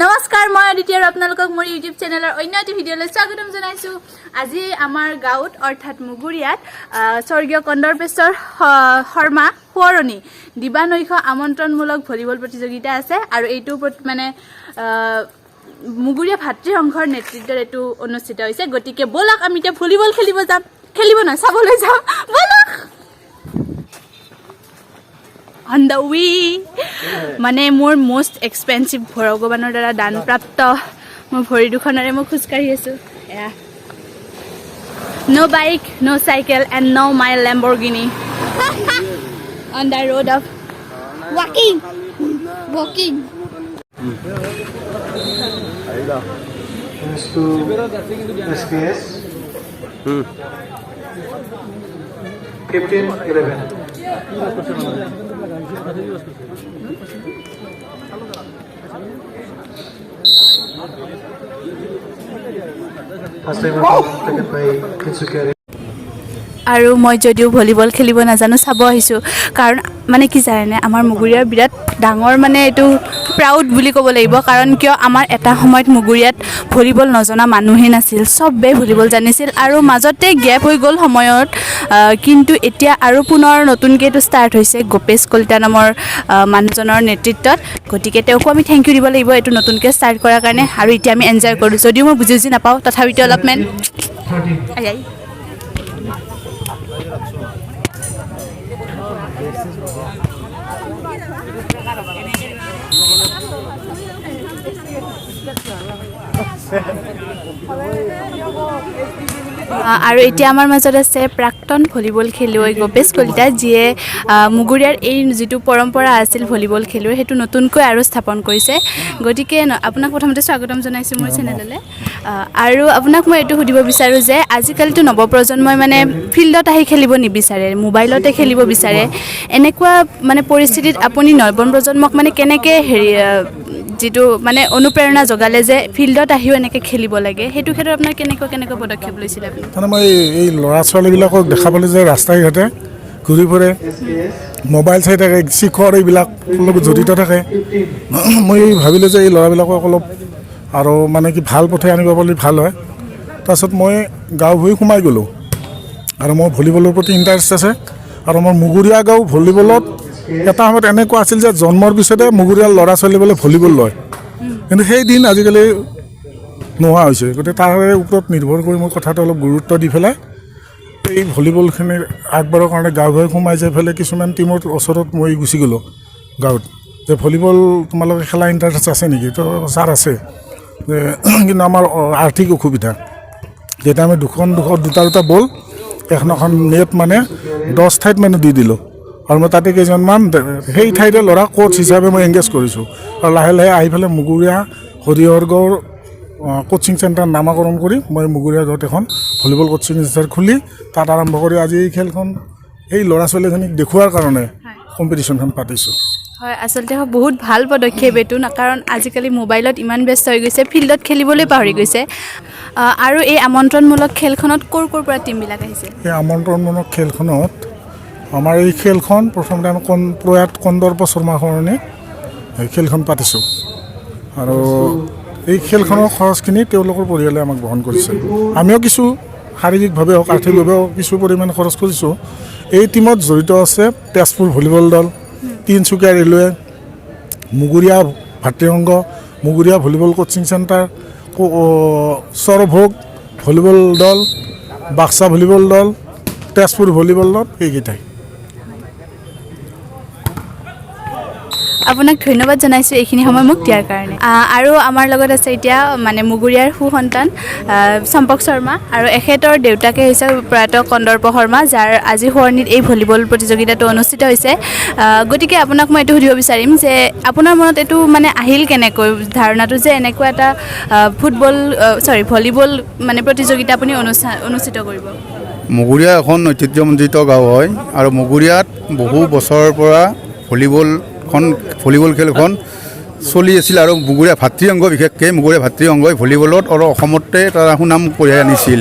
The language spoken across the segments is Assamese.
নমস্কাৰ মই আদিত্য আৰু আপোনালোকক মোৰ ইউটিউব চেনেলৰ অন্য এটা ভিডিঅ'লৈ স্বাগতম জনাইছোঁ। আজি আমাৰ গাঁৱত অৰ্থাৎ মুগুৰিয়াত স্বৰ্গীয় কন্দৰ্পেশ্বৰ শৰ্মা সোঁৱৰণী দিবানৈশ আমন্ত্ৰণমূলক ভলীবল প্ৰতিযোগিতা আছে আৰু এইটো মানে মুগুৰিয়া ভাতৃসংঘৰ নেতৃত্বত এইটো অনুষ্ঠিত হৈছে। গতিকে ব'লক আমি এতিয়া ভলীবল খেলিব নহয় চাবলৈ যাম ব'লক। On the way মানে মোৰ মোষ্ট এক্সপেঞ্চিভ ভগৱানৰ দ্বাৰা দানপ্ৰাপ্ত মই ভৰি দুখনেৰে মই খোজকাঢ়ি আছোঁ। এয়া no bike, no cycle and no my Lamborghini on the road of walking. SKS 15-11 First time taken by Kinsuke. আৰু মই যদিও ভলীবল খেলিব নাজানো চাব আহিছোঁ, কাৰণ মানে কি জানেনে আমাৰ মুগুৰিয়াৰ বিৰাট ডাঙৰ মানে এইটো প্ৰাউড বুলি ক'ব লাগিব। কাৰণ কিয় আমাৰ এটা সময়ত মুগুৰিয়াত ভলীবল নজনা মানুহেই নাছিল, চবেই ভলীবল জানিছিল আৰু মাজতে গেপ হৈ গ'ল সময়ত, কিন্তু এতিয়া আৰু পুনৰ নতুনকৈ এইটো ষ্টাৰ্ট হৈছে গোপেশ কলিতা নামৰ মানুহজনৰ নেতৃত্বত। গতিকে তেওঁকো আমি থেংক ইউ দিব লাগিব এইটো নতুনকৈ ষ্টাৰ্ট কৰাৰ কাৰণে। আৰু এতিয়া আমি এনজয় কৰোঁ, যদিও মই বুজি নাপাওঁ তথাপিতো অলপমান আৰু এতিয়া আমাৰ মাজত আছে প্ৰাক্তন ভলীবল খেলুৱৈ গোপেশ কলিতা, যিয়ে মুগুৰিয়াৰ এই যিটো পৰম্পৰা আছিল ভলীবল খেলুৱৈ সেইটো নতুনকৈ আৰু স্থাপন কৰিছে। গতিকে আপোনাক প্ৰথমতে স্বাগতম জনাইছোঁ মোৰ চেনেললৈ। আৰু আপোনাক মই এইটো সুধিব বিচাৰোঁ যে আজিকালিতো নৱপ্ৰজন্মই মানে ফিল্ডত আহি খেলিব নিবিচাৰে, মোবাইলতে খেলিব বিচাৰে। এনেকুৱা মানে পৰিস্থিতিত আপুনি নৱপ্ৰজন্মক মানে কেনেকৈ যিটো মানে অনুপ্ৰেৰণা যোগালে যে ফিল্ডত আহিও এনেকৈ খেলিব লাগে, সেইটো ক্ষেত্ৰত আপোনাৰ কেনেকুৱা পদক্ষেপ লৈছিলে আপুনি? মানে মই এই ল'ৰা ছোৱালীবিলাকক দেখা পালোঁ যে ৰাস্তাই ঘাটে ঘূৰি ফুৰে, মোবাইল চাই থাকে, শিখৰ এইবিলাক লগত জড়িত থাকে। মই ভাবিলোঁ যে এই ল'ৰাবিলাকক অলপ আৰু মানে কি ভাল পথে আনিব পাৰিলে ভাল হয়। তাৰপিছত মই গাঁও ভূঁই সোমাই গ'লোঁ আৰু মোৰ ভলীবলৰ প্ৰতি ইণ্টাৰেষ্ট আছে। আৰু মোৰ মুগুৰিয়া গাঁও ভলীবলত এটা সময়ত এনেকুৱা আছিল যে জন্মৰ পিছতে মুগুৰিয়াৰ ল'ৰা ছোৱালীবোৰে ভলীবল লয়, কিন্তু সেই দিন আজিকালি নোহোৱা হৈছে। গতিকে তাৰে ওপৰত নিৰ্ভৰ কৰি মই কথাটো অলপ গুৰুত্ব দি পেলাই এই ভলীবলখিনিৰ আগবাৰৰ কাৰণে গাঁও ভূঁই সোমাই যাই পেলাই কিছুমান টিমৰ ওচৰত মই গুচি গ'লোঁ গাঁৱত, যে ভলীবল তোমালোকে খেলা ইণ্টাৰেষ্ট আছে নেকি? তো ছাৰ আছে, কিন্তু আমাৰ আৰ্থিক অসুবিধা, যেতিয়া আমি দুটা বল এখন নেট মানে 10 ঠাইত মানে দি দিলোঁ। আৰু মই তাতে কেইজনমান সেই ঠাইতে ল'ৰা কোচ হিচাপে মই এংগেজ কৰিছোঁ। আৰু লাহে লাহে আহি পেলাই মুগুৰিয়া হৰিহৰগড় কোচিং চেণ্টাৰ নামাকৰণ কৰি মই মুগুৰিয়া গাঁৱত এখন ভলীবল কোচিং চেণ্টাৰ খুলি তাত আৰম্ভ কৰি আজি এই খেলখন এই ল'ৰা ছোৱালীখিনিক দেখুওৱাৰ কাৰণে কম্পিটিশ্যনখন পাতিছোঁ। হয়, আচলতে বহুত ভাল পদক্ষেপ এইটো, কাৰণ আজিকালি মোবাইলত ইমান ব্যস্ত হৈ গৈছে, ফিল্ডত খেলিবলৈ পাহৰি গৈছে। আৰু এই আমন্ত্ৰণমূলক খেলখনত ক'ৰ পৰা টীমবিলাক আহিছে? এই আমন্ত্ৰণমূলক খেলখনত আমাৰ এই খেলখন প্ৰথমতে আমি প্ৰয়াত কন্দৰ্প শৰ্মা সোঁৱৰণী এই খেলখন পাতিছোঁ। আৰু এই খেলখনৰ খৰচখিনি তেওঁলোকৰ পৰিয়ালে আমাক বহন কৰিছে। আমিও কিছু শাৰীৰিকভাৱে হওক আৰ্থিকভাৱেও কিছু পৰিমাণ খৰচ কৰিছোঁ। এই টীমত জড়িত আছে তেজপুৰ ভলীবল দল, তিনিচুকীয়া ৰেলৱে, মুগুৰিয়া ভাতৃসংঘ, Muguria volleyball coaching centre, Sorbhog volleyball দল, বাক্সা ভলীবল দল, তেজপুৰ ভলীবল দল, এইকেইটাই। আপোনাক ধন্যবাদ জনাইছোঁ এইখিনি সময় মোক দিয়াৰ কাৰণে। আৰু আমাৰ লগত আছে এতিয়া মানে মুগুৰিয়াৰ সুসন্তান চম্পক শৰ্মা, আৰু এখেতৰ দেউতাকে হৈছে প্ৰয়াত কন্দৰ্প শৰ্মা, যাৰ আজি সোঁৱৰণিত এই ভলীবল প্ৰতিযোগিতাটো অনুষ্ঠিত হৈছে। গতিকে আপোনাক মই এইটো সুধিব বিচাৰিম যে আপোনাৰ মনত এইটো মানে আহিল কেনেকৈ ধাৰণাটো যে এনেকুৱা এটা ভলীবল মানে প্ৰতিযোগিতা আপুনি অনুষ্ঠিত কৰিব? মুগুৰিয়া এখন ঐতিহ্যমণ্ডিত গাঁও হয় আৰু মুগুৰিয়াত বহু বছৰৰ পৰা ভলীবল খেলখন চলি আছিল। আৰু মুগুৰিয়া ভাতৃসংঘ, বিশেষকৈ মুগুৰিয়া ভাতৃসংঘই ভলীবলত আৰু অসমতে তাৰ সুনাম কঢ়িয়াই আনিছিল।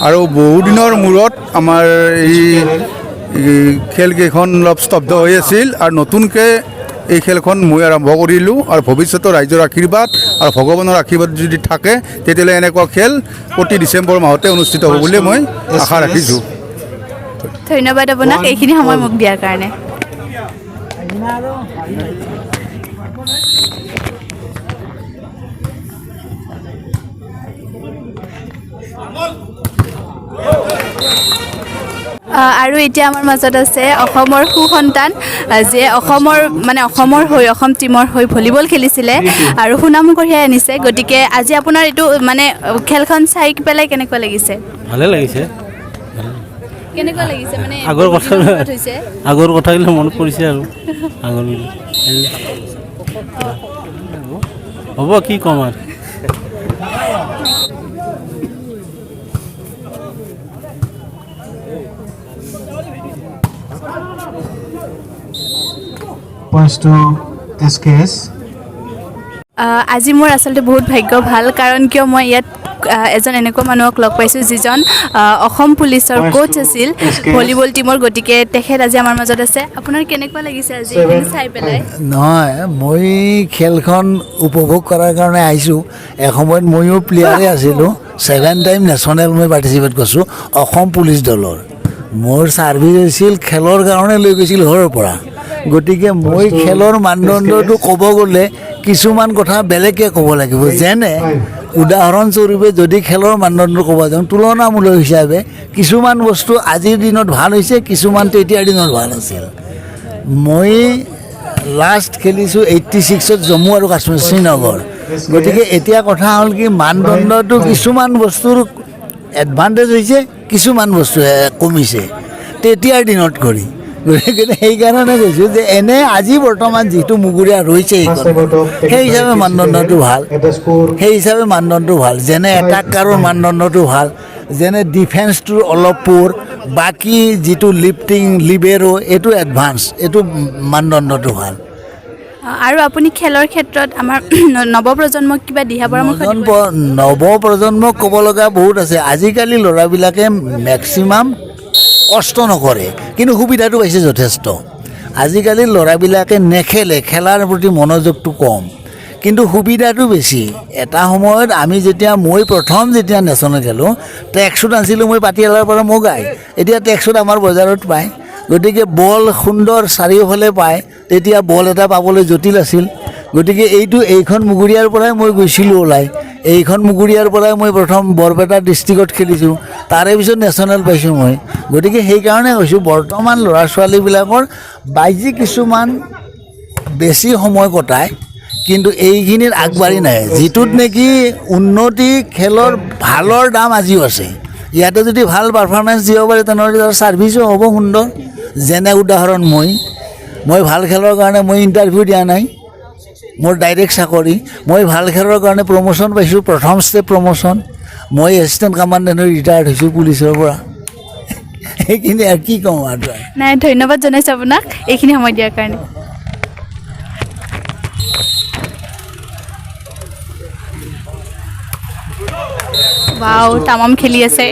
আৰু বহুদিনৰ মূৰত আমাৰ এই খেলকেইখন অলপ স্তব্ধ হৈ আছিল আৰু নতুনকৈ এই খেলখন মই আৰম্ভ কৰিলোঁ আৰু ভৱিষ্যতৰ ৰাইজৰ আশীৰ্বাদ আৰু ভগৱানৰ আশীৰ্বাদ যদি থাকে তেতিয়াহ'লে এনেকুৱা খেল প্ৰতি ডিচেম্বৰ মাহতে অনুষ্ঠিত হ'ব বুলি মই আশা ৰাখিছোঁ। ধন্যবাদ আপোনাক এইখিনি সময় মোক দিয়াৰ কাৰণে। আৰু এতিয়া আমাৰ মাজত আছে অসমৰ সুসন্তান যিয়ে অসমৰ হৈ অসম টীমৰ হৈ ভলীবল খেলিছিলে আৰু সুনাম কঢ়িয়াই আনিছে। গতিকে আজি আপোনাৰ এইটো মানে খেলখন চাই পেলাই কেনেকুৱা লাগিছে? ভালে লাগিছে। কেনেকুৱা লাগিছে মানে আগৰ কথাবিলাক মনত পৰিছে আৰু আগৰ হ'ব কি ক'ম আৰু। Points to SKS. আজি মোৰ আচলতে বহুত ভাগ্য ভাল, কাৰণ কিয় মই ইয়াত এজন এনেকুৱা মানুহক লগ পাইছোঁ যিজন অসম পুলিচৰ কোচ আছিল ভলীবল টীমৰ। গতিকে তেখেত আজি আমাৰ মাজত আছে। আপোনাৰ কেনেকুৱা লাগিছে আজি চাই পেলাই? নহয়, মই খেলখন উপভোগ কৰাৰ কাৰণে আহিছোঁ। এসময়ত ময়ো প্লেয়াৰে আছিলোঁ। 7 টাইম নেশ্যনেল মই পাৰ্টিচিপেট কৰিছোঁ অসম পুলিচ দলৰ। মোৰ ছাৰ্ভিচ হৈছিল খেলৰ কাৰণে লৈ গৈছিল ঘৰৰ পৰা। গতিকে মই খেলৰ মানদণ্ডটো ক'ব গ'লে কিছুমান কথা বেলেগকৈ ক'ব লাগিব। যেনে উদাহৰণস্বৰূপে যদি খেলৰ মানদণ্ড ক'ব যাওঁ, তুলনামূলক হিচাপে কিছুমান বস্তু আজিৰ দিনত ভাল হৈছে, কিছুমান তেতিয়াৰ দিনত ভাল আছিল। মই লাষ্ট খেলিছোঁ 86ত জম্মু আৰু কাশ্মীৰ শ্ৰীনগৰ। গতিকে এতিয়া কথা হ'ল কি, মানদণ্ডটো কিছুমান বস্তুৰ এডভান্টেজ হৈছে, কিছুমান বস্তু কমিছে তেতিয়াৰ দিনত কৰি। গতিকে সেইকাৰণে কৈছোঁ যে এনে আজি বৰ্তমান যিটো মুগুৰীয়া ৰৈছে সেই হিচাপে মানদণ্ডটো ভাল, সেই হিচাপে মানদণ্ডটো ভাল। যেনে এটাকাৰৰ মানদণ্ডটো ভাল, যেনে ডিফেন্সটোৰ অলপ প'ৰ, বাকী যিটো লিফটিং লিবেৰো এইটো এডভান্স, এইটো মানদণ্ডটো ভাল। আৰু আপুনি খেলৰ ক্ষেত্ৰত আমাৰ নৱপ্ৰজন্মক কিবা দিহা পৰামৰ্শ দিব? নৱপ্ৰজন্মক ক'ব লগা বহুত আছে। আজিকালি ল'ৰাবিলাকে মেক্সিমাম কষ্ট নকৰে, কিন্তু সুবিধাটো পাইছে যথেষ্ট। আজিকালি ল'ৰাবিলাকে নেখেলে, খেলাৰ প্ৰতি মনোযোগটো কম, কিন্তু সুবিধাটো বেছি। এটা সময়ত মই প্ৰথম যেতিয়া নেশ্যনেল খেলোঁ, ট্ৰেকশ্বুট আনিছিলোঁ মই পাটিয়ালাৰ পৰা মগাই। এতিয়া ট্ৰেকশ্বুট আমাৰ বজাৰত পায়। গতিকে বল সুন্দৰ চাৰিওফালে পায়, তেতিয়া বল এটা পাবলৈ জটিল আছিল। গতিকে এইখন মুগুৰীয়াৰ পৰাই মই গৈছিলোঁ ওলাই। এইখন মুগুৰীয়াৰ পৰাই মই প্ৰথম বৰপেটা ডিষ্ট্ৰিক্টত খেলিছোঁ, তাৰে পিছত নেশ্যনেল পাইছোঁ মই। গতিকে সেইকাৰণে কৈছোঁ বৰ্তমান ল'ৰা ছোৱালীবিলাকৰ বাইজি কিছুমান বেছি সময় কটায়, কিন্তু এইখিনিত আগবাঢ়ি নাহে। যিটোত নেকি উন্নতি খেলৰ ভালৰ দাম আজিও আছে। ইয়াতে যদি ভাল পাৰফৰ্মেঞ্চ দিব পাৰে তেনেহ'লে তাৰ ছাৰ্ভিচো হ'ব সুন্দৰ। যেনে উদাহৰণ মই ভাল খেলৰ কাৰণে মই ইণ্টাৰভিউ দিয়া নাই, মোৰ ডাইৰেক্ট চাকৰি। মই ভাল খেলৰ কাৰণে প্ৰমোশ্যন পাইছোঁ, প্ৰথম ষ্টেপ প্ৰমোশ্যন। মই এছিষ্টেণ্ট কামাণ্ডেণ্ট হৈ ৰিটায়াৰ্ড হৈছোঁ পুলিচৰ পৰা। সেইখিনি আৰু কি ক'ম আৰু। নাই, ধন্যবাদ জনাইছোঁ আপোনাক এইখিনি সময় দিয়াৰ কাৰণে। ৱাও, তামাম খেলি আছে।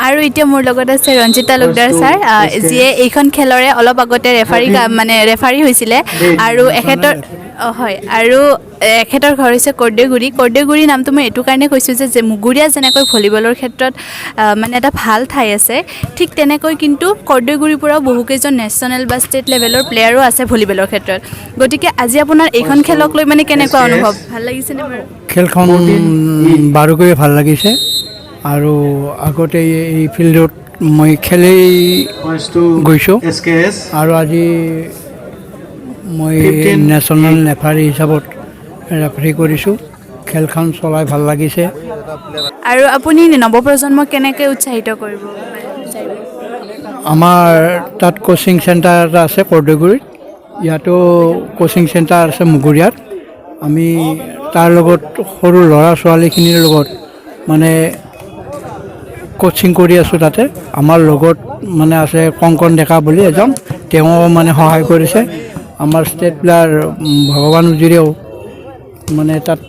আৰু এতিয়া মোৰ লগত আছে ৰঞ্জিত তালুকদাৰ ছাৰ, যিয়ে এইখন খেলৰে অলপ আগতে ৰেফাৰী হৈছিলে। আৰু এখেতৰ ঘৰ হৈছে কৰ্দেগুৰি। কৰ্দেগুৰি নামটো মই এইটো কাৰণে কৈছোঁ যে মুগুৰীয়া যেনেকৈ ভলীবলৰ ক্ষেত্ৰত মানে এটা ভাল ঠাই আছে, ঠিক তেনেকৈ কিন্তু কৰ্দেগুৰিৰ পৰাও বহুকেইজন নেশ্যনেল বা ষ্টেট লেভেলৰ প্লেয়াৰো আছে ভলীবলৰ ক্ষেত্ৰত। গতিকে আজি আপোনাৰ এইখন খেলক লৈ মানে কেনেকুৱা অনুভৱ? ভাল লাগিছেনে বাৰু? খেলখন বাৰুকৈয়ে ভাল লাগিছে। আৰু আগতে এই ফিল্ডত মই খেলেই গৈছোঁ, আৰু আজি মই নেশ্যনেল ৰেফাৰী হিচাপত ৰেফাৰী কৰিছোঁ। খেলখন চলাই ভাল লাগিছে। আৰু আপুনি নৱপ্ৰজন্মক কেনেকৈ উৎসাহিত কৰিব? আমাৰ তাত কোচিং চেণ্টাৰ এটা আছে কৰ্দেগুৰিত, ইয়াতো কোচিং চেণ্টাৰ আছে মুগুৰীয়াত। আমি তাৰ লগত সৰু ল'ৰা ছোৱালীখিনিৰ লগত মানে কোচিং কৰি আছোঁ তাতে। আমাৰ লগত মানে আছে কংকন ডেকা বুলি এজন, তেওঁ মানে সহায় কৰিছে। আমাৰ ষ্টেট প্লেয়াৰ ভগৱান উজিৰেও মানে তাত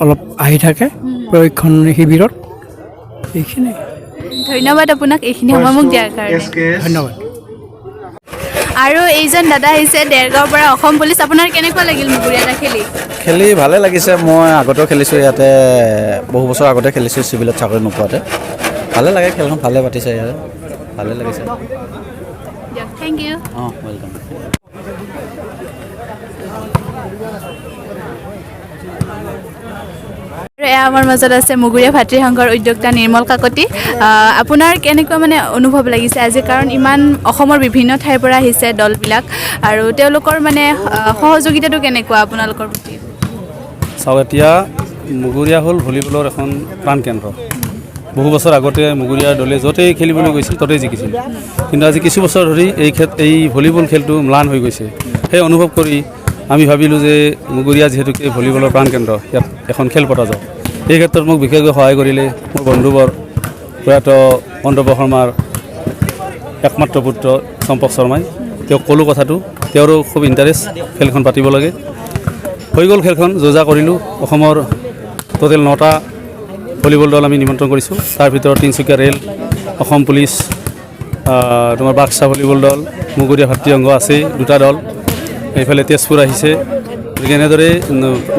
অলপ আহি থাকে প্ৰশিক্ষণ শিবিৰত। এইখিনি। ধন্যবাদ আপোনাক এইখিনি সময় মোক দিয়াৰ কাৰণে। ধন্যবাদ। আৰু এইজন দাদা আহিছে দেৰগাঁৱৰ পৰা অসম পুলিচ আপোনাৰ কেনেকুৱা লাগিল মুগুৰিয়াত খেলি খেলি ভালে লাগিছে মই আগতেও খেলিছোঁ ইয়াতে বহু বছৰ আগতে খেলিছোঁ চিভিলত চাকৰি নোপোৱাতে ভালে লাগে খেলখন ভালে পাতিছে ইয়াতে ভালে লাগিছে দিয়ক থেংক ইউ অঁ ৱেলকাম এয়া আমাৰ মাজত আছে মুগুৰীয়া ভাতৃ সংঘৰ উদ্যোক্তা নিৰ্মল কাকতি আপোনাৰ কেনেকুৱা মানে অনুভৱ লাগিছে আজি কাৰণ ইমান অসমৰ বিভিন্ন ঠাইৰ পৰা আহিছে দলবিলাক আৰু তেওঁলোকৰ মানে সহযোগিতাটো কেনেকুৱা আপোনালোকৰ প্ৰতি চাওক এতিয়া মুগুৰীয়া হ'ল ভলীবলৰ এখন প্ৰাণকেন্দ্ৰ বহু বছৰ আগতে মুগুৰীয়া দলে য'তেই খেলিবলৈ গৈছিল ত'তেই জিকিছিল কিন্তু আজি কিছু বছৰ ধৰি এই ভলীবল খেলটো ম্লান হৈ গৈছে সেই অনুভৱ কৰি আমি ভাবিলোঁ যে মুগুৰীয়া যিহেতুকে ভলীবলৰ প্ৰাণকেন্দ্ৰ ইয়াত এখন খেল পতা যাওক এই ক্ষেত্ৰত মোক বিশেষকৈ সহায় কৰিলে মোৰ বন্ধুবৰ প্ৰয়াত অন্তৰ্ব শৰ্মাৰ একমাত্ৰ পুত্ৰ চম্পক শৰ্মাই তেওঁক ক'লোঁ কথাটো তেওঁৰো খুব ইণ্টাৰেষ্ট খেলখন পাতিব লাগে হৈ গ'ল খেলখন যোজা কৰিলোঁ অসমৰ টোটেল 9টা ভলীবল দল আমি নিমন্ত্ৰণ কৰিছোঁ তাৰ ভিতৰত তিনিচুকীয়া ৰেল অসম পুলিচ তোমাৰ বাক্সা ভলীবল দল মুগুৰীয়া ভাতৃ সংঘ আছে 2টা দল এইফালে তেজপুৰ আহিছে গতিকে এনেদৰে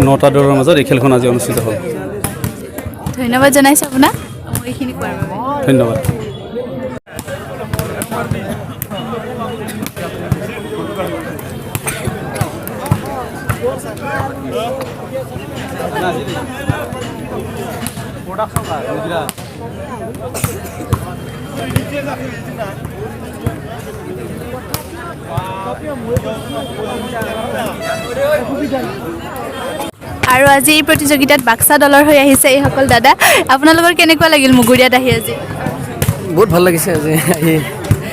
9টা দলৰ মাজত এই খেলখন আজি অনুষ্ঠিত হ'ল ধন্যবাদ জনাইছোঁ আপোনাক এইখিনি কোৱাৰ বাবে ধন্যবাদ আৰু আজি এই প্ৰতিযোগিতাত বাক্সা দলৰ হৈ আহিছে এইসকল দাদা আপোনালোকৰ কেনেকুৱা লাগিল মুগুৰীয়াত আহি আজি বহুত ভাল লাগিছে আজি আহি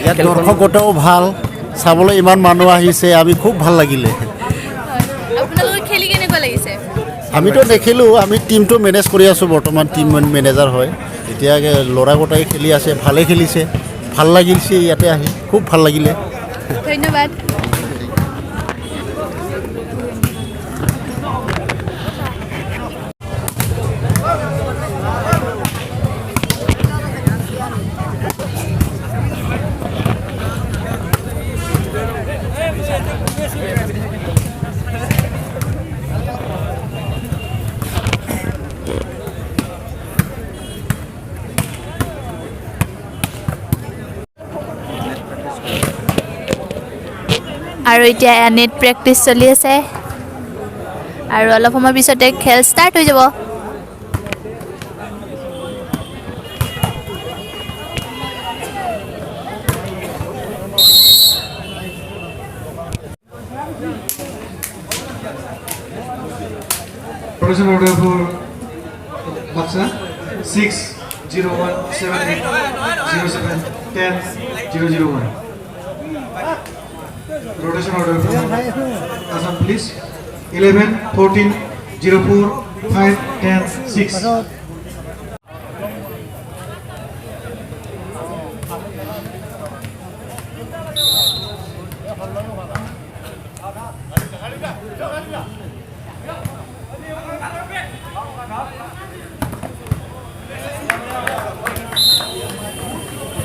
ইয়াত দৰ্শকতাও ভাল চাবলৈ ইমান মানুহ আহিছে আমি খুব ভাল লাগিলে আপোনালোকৰ খেলি কেনেকুৱা লাগিছে আমিতো দেখিলোঁ আমি টিমটো মেনেজ কৰি আছোঁ বৰ্তমান টিম মেনেজাৰ হয় এতিয়া ল'ৰা গোটাই খেলি আছে ভালে খেলিছে ভাল লাগিছে ইয়াতে আহি খুব ভাল লাগিলে ধন্যবাদ আৰু এতিয়া নেট প্ৰেক্টিচ চলি আছে আৰু অলপ সময় পিছতে খেল ষ্টাৰ্ট হৈ যাব Production order for Baksa 60178071001. Rotation order for Assam Police 11, 14, 04, 5, 10, 6.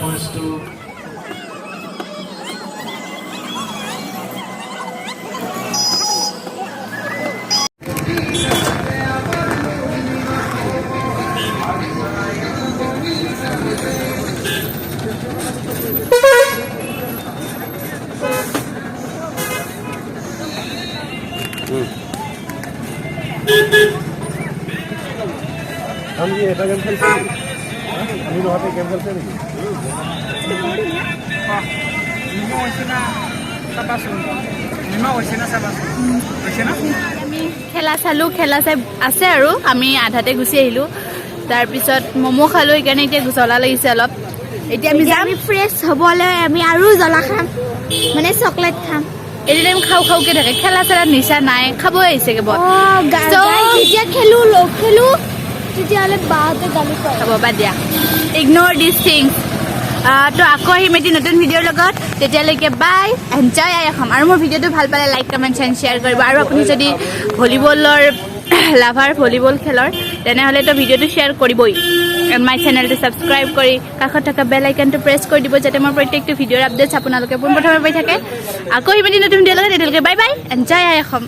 Points to আমি খেলা চালোঁ খেলা চাই আছে আৰু আমি আধাতে গুচি আহিলোঁ তাৰপিছত ম'ম' খালোঁ সেইকাৰণে এতিয়া জ্বলা লাগিছে অলপ এতিয়া আমি যাম ফ্ৰেছ হ'বলৈ আমি আৰু জ্বলা খাম মানে চকলেট খাম এনি টাইম খাওঁ খাওঁকৈ থাকে খেলা চেলাত নিচা নাই খাবই আহিছে কেৱল যেতিয়া খেলো তেতিয়াহ'লে বাহঁতে গালি পাৰে হ'ব বাদ দিয়া ইগন'ৰ দিছ থিংছ তো আকৌ আহিম এটি নতুন ভিডিঅ'ৰ লগত তেতিয়ালৈকে বাই এনজয় আই অসম আৰু মোৰ ভিডিঅ'টো ভাল পালে লাইক কমেণ্ট এণ্ড শ্বেয়াৰ কৰিব আৰু আপুনি যদি ভলীবলৰ লাভাৰ ভলীবল খেলৰ তেনেহ'লেতো ভিডিঅ'টো শ্বেয়াৰ কৰিবই মাই চেনেলটো ছাবস্ক্ৰাইব কৰি কাষত থকা বেল আইকনটো প্ৰেছ কৰি দিব যাতে মোৰ প্ৰত্যেকটো ভিডিঅ'ৰ আপডেটছ আপোনালোকে পোনপ্ৰথমে পাই থাকে আকৌ ইমান নতুন ভিডিঅ' লগাই তেতিয়ালৈকে bye bye and Jay I Assam